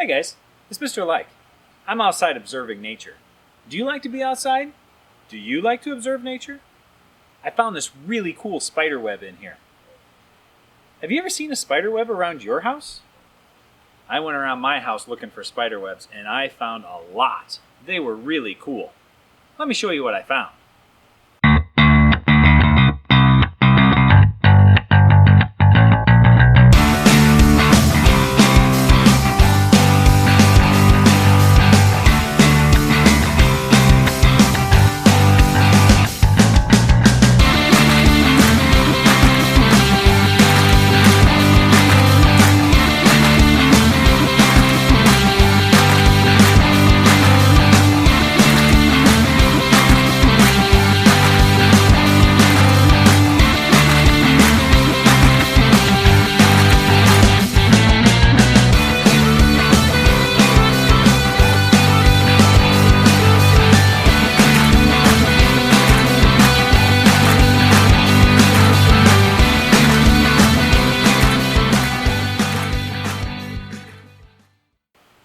Hi guys, it's Mr. Like. I'm outside observing nature. Do you like to be outside? Do you like to observe nature? I found this really cool spider web in here. Have you ever seen a spider web around your house? I went around my house looking for spider webs and I found a lot. They were really cool. Let me show you what I found.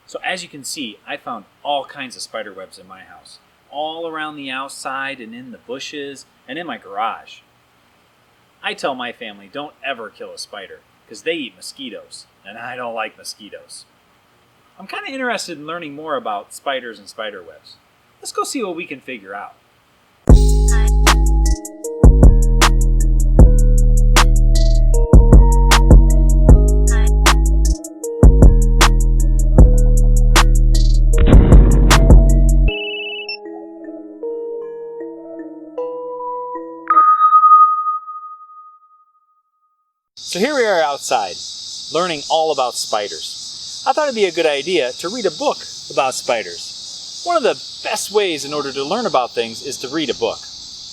So as you can see, I found all kinds of spider webs in my house, all around the outside and in the bushes and in my garage. I tell my family don't ever kill a spider because they eat mosquitoes and I don't like mosquitoes. I'm kind of interested in learning more about spiders and spider webs. Let's go see what we can figure out. So here we are outside, learning all about spiders. I thought it'd be a good idea to read a book about spiders. One of the best ways in order to learn about things is to read a book.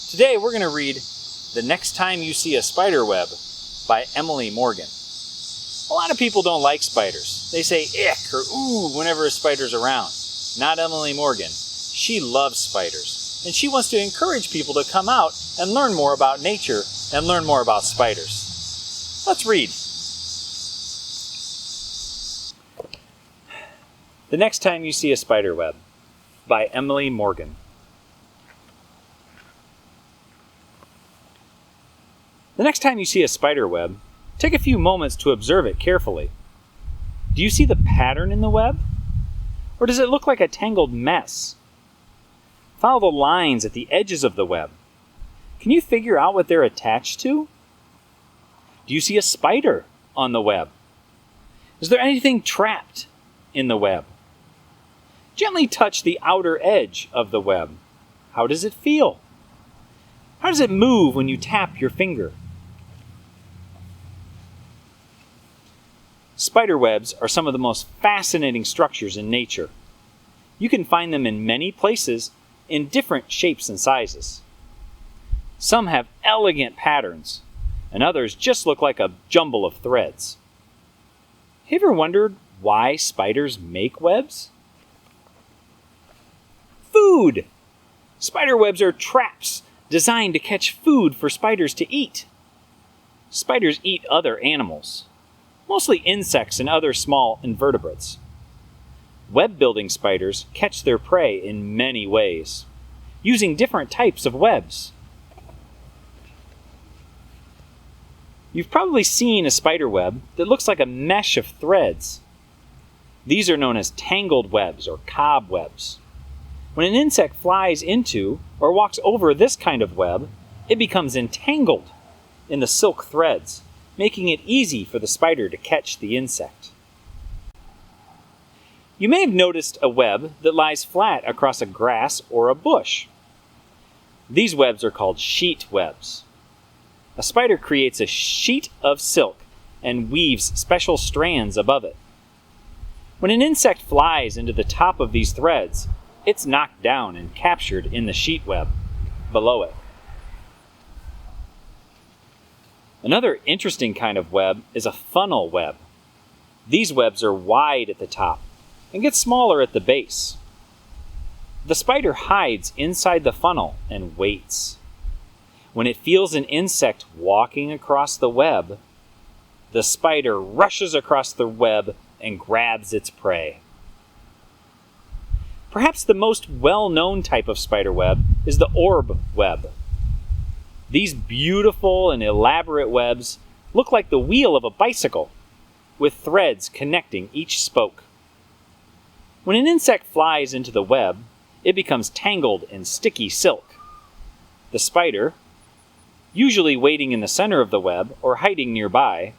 Today we're going to read The Next Time You See a Spider Web by Emily Morgan. A lot of people don't like spiders. They say ick or ooh whenever a spider's around. Not Emily Morgan. She loves spiders. And she wants to encourage people to come out and learn more about nature and learn more about spiders. Let's read. The Next Time You See a Spider Web by Emily Morgan. The next time you see a spider web, take a few moments to observe it carefully. Do you see the pattern in the web? Or does it look like a tangled mess? Follow the lines at the edges of the web. Can you figure out what they're attached to? Do you see a spider on the web? Is there anything trapped in the web? Gently touch the outer edge of the web. How does it feel? How does it move when you tap your finger? Spider webs are some of the most fascinating structures in nature. You can find them in many places in different shapes and sizes. Some have elegant patterns, and others just look like a jumble of threads. Have you ever wondered why spiders make webs? Food! Spider webs are traps designed to catch food for spiders to eat. Spiders eat other animals, mostly insects and other small invertebrates. Web-building spiders catch their prey in many ways, using different types of webs. You've probably seen a spider web that looks like a mesh of threads. These are known as tangled webs or cobwebs. When an insect flies into or walks over this kind of web, it becomes entangled in the silk threads, making it easy for the spider to catch the insect. You may have noticed a web that lies flat across a grass or a bush. These webs are called sheet webs. A spider creates a sheet of silk and weaves special strands above it. When an insect flies into the top of these threads, it's knocked down and captured in the sheet web below it. Another interesting kind of web is a funnel web. These webs are wide at the top and get smaller at the base. The spider hides inside the funnel and waits. When it feels an insect walking across the web, the spider rushes across the web and grabs its prey. Perhaps the most well-known type of spider web is the Orb Web. These beautiful and elaborate webs look like the wheel of a bicycle, with threads connecting each spoke. When an insect flies into the web, it becomes tangled in sticky silk. The spider, usually waiting in the center of the web or hiding nearby,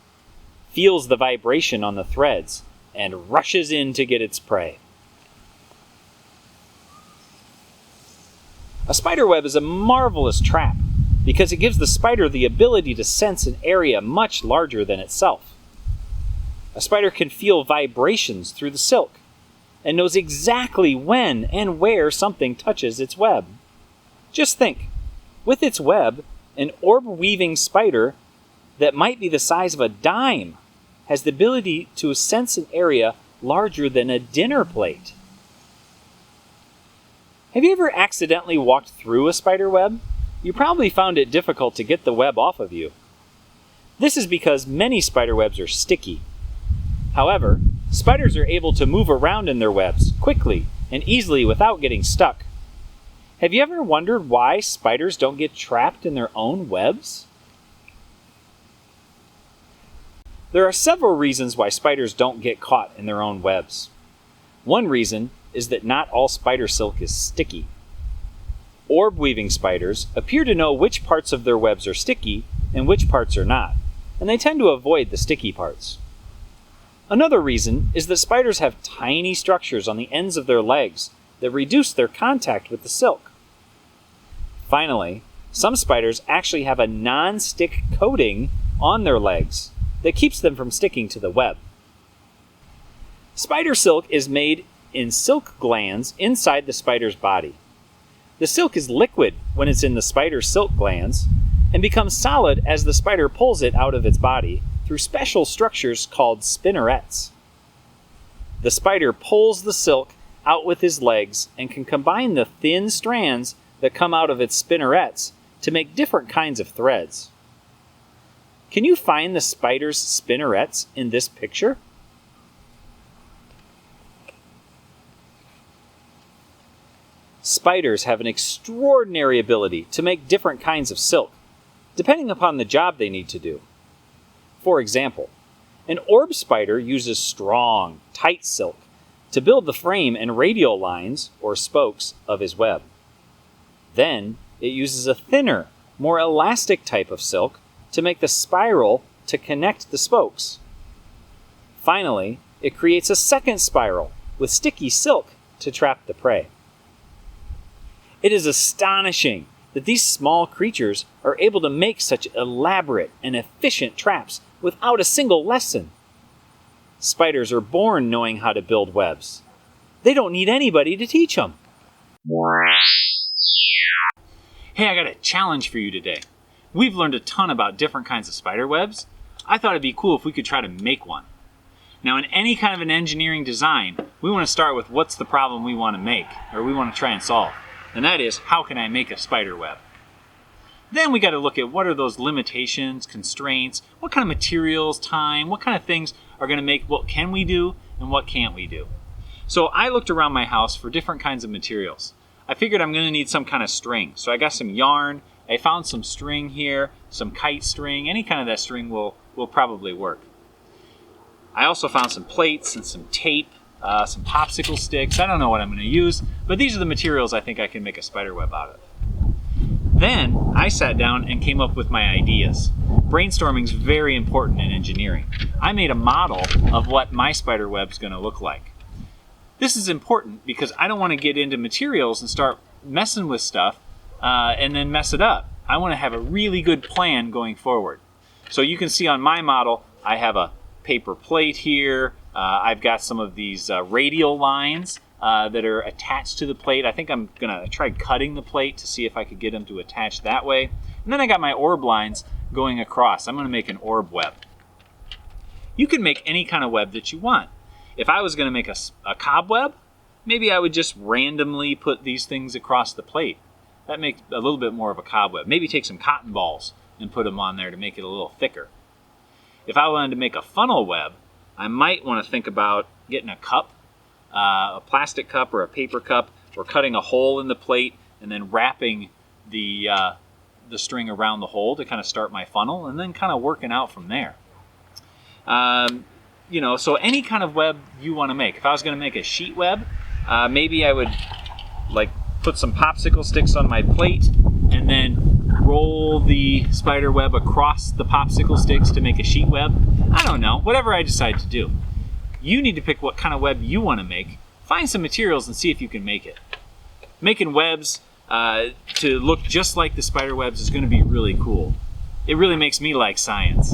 feels the vibration on the threads and rushes in to get its prey. A spider web is a marvelous trap because it gives the spider the ability to sense an area much larger than itself. A spider can feel vibrations through the silk and knows exactly when and where something touches its web. Just think, with its web, an orb-weaving spider that might be the size of a dime has the ability to sense an area larger than a dinner plate. Have you ever accidentally walked through a spider web? You probably found it difficult to get the web off of you. This is because many spider webs are sticky. However, spiders are able to move around in their webs quickly and easily without getting stuck. Have you ever wondered why spiders don't get trapped in their own webs? There are several reasons why spiders don't get caught in their own webs. One reason is that not all spider silk is sticky. Orb-weaving spiders appear to know which parts of their webs are sticky and which parts are not, and they tend to avoid the sticky parts. Another reason is that spiders have tiny structures on the ends of their legs that reduce their contact with the silk. Finally, some spiders actually have a non-stick coating on their legs that keeps them from sticking to the web. Spider silk is made in silk glands inside the spider's body. The silk is liquid when it's in the spider's silk glands and becomes solid as the spider pulls it out of its body through special structures called spinnerets. The spider pulls the silk out with his legs and can combine the thin strands that come out of its spinnerets to make different kinds of threads. Can you find the spider's spinnerets in this picture? Spiders have an extraordinary ability to make different kinds of silk, depending upon the job they need to do. For example, an orb spider uses strong, tight silk to build the frame and radial lines, or spokes, of his web. Then, it uses a thinner, more elastic type of silk to make the spiral to connect the spokes. Finally, it creates a second spiral with sticky silk to trap the prey. It is astonishing that these small creatures are able to make such elaborate and efficient traps without a single lesson. Spiders are born knowing how to build webs. They don't need anybody to teach them. Hey, I got a challenge for you today. We've learned a ton about different kinds of spider webs. I thought it'd be cool if we could try to make one. Now, in any kind of an engineering design, we want to start with what's the problem we want to make, or we want to try and solve. And that is, how can I make a spider web? Then we got to look at what are those limitations, constraints, what kind of materials, time, what kind of things are going to make what can we do and what can't we do. So I looked around my house for different kinds of materials. I figured I'm going to need some kind of string. So I got some yarn, I found some string here, some kite string, any kind of that string will probably work. I also found some plates and some tape, some popsicle sticks. I don't know what I'm going to use, but these are the materials I think I can make a spider web out of. Then I sat down and came up with my ideas. Brainstorming is very important in engineering. I made a model of what my spider web is going to look like. This is important because I don't want to get into materials and start messing with stuff and then mess it up. I want to have a really good plan going forward. So you can see on my model, I have a paper plate here. I've got some of these radial lines that are attached to the plate. I think I'm going to try cutting the plate to see if I could get them to attach that way. And then I got my orb lines going across. I'm going to make an orb web. You can make any kind of web that you want. If I was going to make a cobweb, maybe I would just randomly put these things across the plate. That makes a little bit more of a cobweb. Maybe take some cotton balls and put them on there to make it a little thicker. If I wanted to make a funnel web, I might want to think about getting a cup a plastic cup or a paper cup, or cutting a hole in the plate and then wrapping the string around the hole to kind of start my funnel, and then kind of working out from there. You know, so any kind of web you want to make. If I was going to make a sheet web, maybe I would like put some popsicle sticks on my plate and then roll the spider web across the popsicle sticks to make a sheet web. I don't know, whatever I decide to do. You need to pick what kind of web you want to make. Find some materials and see if you can make it. Making webs to look just like the spider webs is going to be really cool. It really makes me like science.